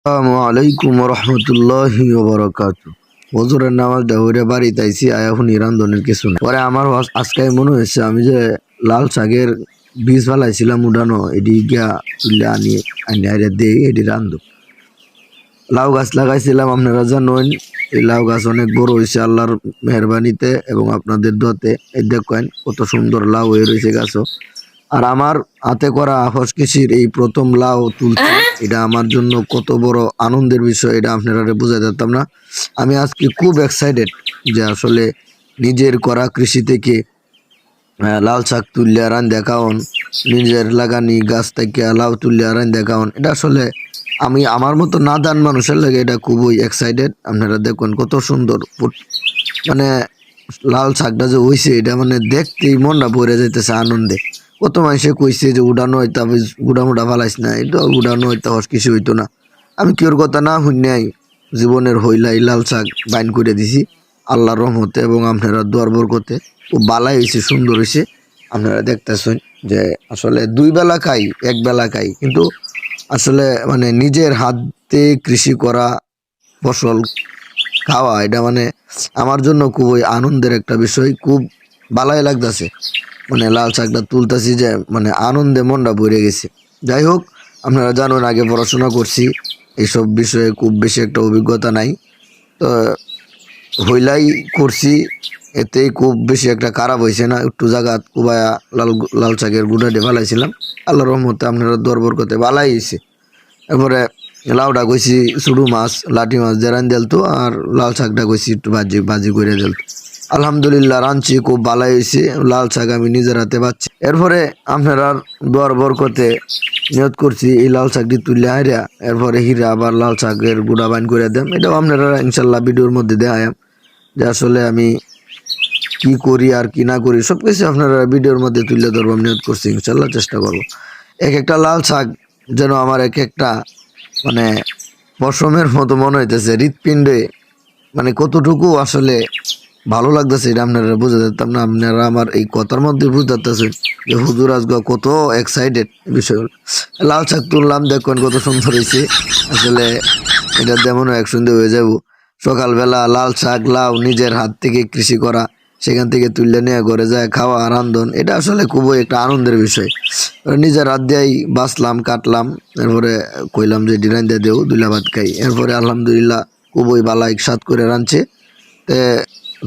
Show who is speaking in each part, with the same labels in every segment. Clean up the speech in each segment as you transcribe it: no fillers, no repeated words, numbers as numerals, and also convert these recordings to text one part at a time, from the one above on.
Speaker 1: আসসালামু আলাইকুম রহমতুল্লাহি ওবারাকাতু। হজুরের নামাজ ডাহুরে বাড়িতে আইছি আয়া হুনি রান্ধনের কিছু না পরে আমার আজকে মনে হয়েছে আমি যে লাল শাকের বীজ ফালাইছিলাম উঠানো এটি গিয়া তুলে আনি আনি আরে দিয়ে এটি রান্ধব। লাউ গাছ লাগাইছিলাম, আপনারা জানেন এই লাউ গাছ অনেক বড় হয়েছে আল্লাহর মেহরবানিতে এবং আপনাদের দোয়াতে। এই দেখেন কত সুন্দর লাউ হয়ে রয়েছে গাছও। আর আমার হাতে করা হস কৃষির এই প্রথম লাউ তুলছি, এটা আমার জন্য কত বড় আনন্দের বিষয় এটা আপনারা বোঝা যেতাম না। আমি আজকে খুব এক্সাইটেড যে আসলে নিজের করা কৃষি থেকে লাল শাক তুললে রান দেখাওন, নিজের লাগানি গাছ থেকে লাউ তুললে রান দেখাওন, এটা আসলে আমি আমার মতো নাদান মানুষের লাগে এটা খুবই এক্সাইটেড। আপনারা দেখুন কত সুন্দর মানে লাল শাকটা যে হয়েছে এটা মানে দেখতেই মনটা ভরে যাইতেছে আনন্দে। কত মানুষে কইছে যে উড়ানো হইতা গুড়ামুড়া ফালাইস না, এটা উড়ানো হইতা হস কিছু হইতো না। আমি কেউর কথা না শুনিয়াই জীবনের হইলাই লাল শাক বাইন করে দিছি আল্লাহর রহমতে এবং আপনারা দোয়ার বরকতে। ও বালাই হয়েছে, সুন্দর হয়েছে। আপনারা দেখতেছেন যে আসলে দুই বেলা খাই এক বেলা খাই, কিন্তু আসলে মানে নিজের হাতে কৃষি করা ফসল খাওয়া এটা মানে আমার জন্য খুবই আনন্দের একটা বিষয়। খুব ভালোই লাগতেছে, মানে লাল শাকটা তুলতেছি যে মানে আনন্দে মনটা ভরে গেছে। যাই হোক, আপনারা জানেন আগে পড়াশোনা করছি, এইসব বিষয়ে খুব বেশি একটা অভিজ্ঞতা নাই, তো হইলাই করছি, এতেই খুব বেশি একটা খারাপ হয়েছে না। একটু জায়গা কুবায়া লাল শাকের গুঁড়া দিয়ে ফালাইছিলাম, আল্লাহ রহমতে আপনারা দরবার করতে ভালাই হয়েছে। এরপরে লাউটা কইছি চুড়ু মাছ লাঠি মাছ দিয়ে রান দিলতো, আর লাল শাকটা কইছি একটু ভাজি ভাজি করে দিলতো। আলহামদুলিল্লাহ রাঁধছি, খুব ভালো হয়েছে। লাল শাক আমি নিজের হাতে পাচ্ছি। এরপরে আপনারা দোয়ার বরকতে নিয়ত করছি এই লাল শাকটি তুললে হারিয়া এরপরে হিরা আবার লাল শাকের গুঁড়া বাইন করে দেন। এটাও আপনারা ইনশাল্লাহ ভিডিওর মধ্যে দেখায় যে আসলে আমি কি করি আর কি না করি সবকিছু আপনারা ভিডিওর মধ্যে তুলে ধরবো নিয়ত করছি, ইনশাল্লাহ চেষ্টা করবো। এক একটা লাল শাক যেন আমার এক একটা মানে পশমের মতো মনে হইতেছে হৃৎপিণ্ডে, মানে কতটুকু আসলে ভালো লাগতেছে এটা আপনারা বুঝে যেতাম না। আপনারা আমার এই কথার মধ্যে বুঝতেছেন যে হুজুর আজকে কত এক্সাইটেড বিষয়গুলো। লাল শাক তুললাম, দেখুন কত সুন্দর হয়েছে। আসলে এটা তেমন এক সুন্দর হয়ে যাব। সকালবেলা লাল শাক লাউ নিজের হাত থেকে কৃষি করা, সেখান থেকে তুললে নিয়ে ঘরে যায় খাওয়া রান্ধন, এটা আসলে খুবই একটা আনন্দের বিষয়। নিজের হাত দিয়েই বাঁচলাম কাটলাম, এরপরে কইলাম যে ডিরাইন দিয়ে দেও দুইলা ভাত খাই। এরপরে আলহামদুলিল্লাহ খুবই ভালো একসাথ করে রাঁধছে। তে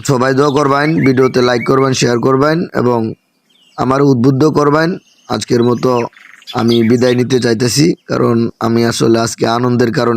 Speaker 1: সবাই দোয়া করবেন, ভিডিওতে লাইক করবেন, শেয়ার করবেন এবং আমার উদ্বুদ্ধ করবেন। আজকের মতো আমি বিদায় নিতে চাইতেছি, কারণ আমি আসলে আজকে আনন্দের কারণে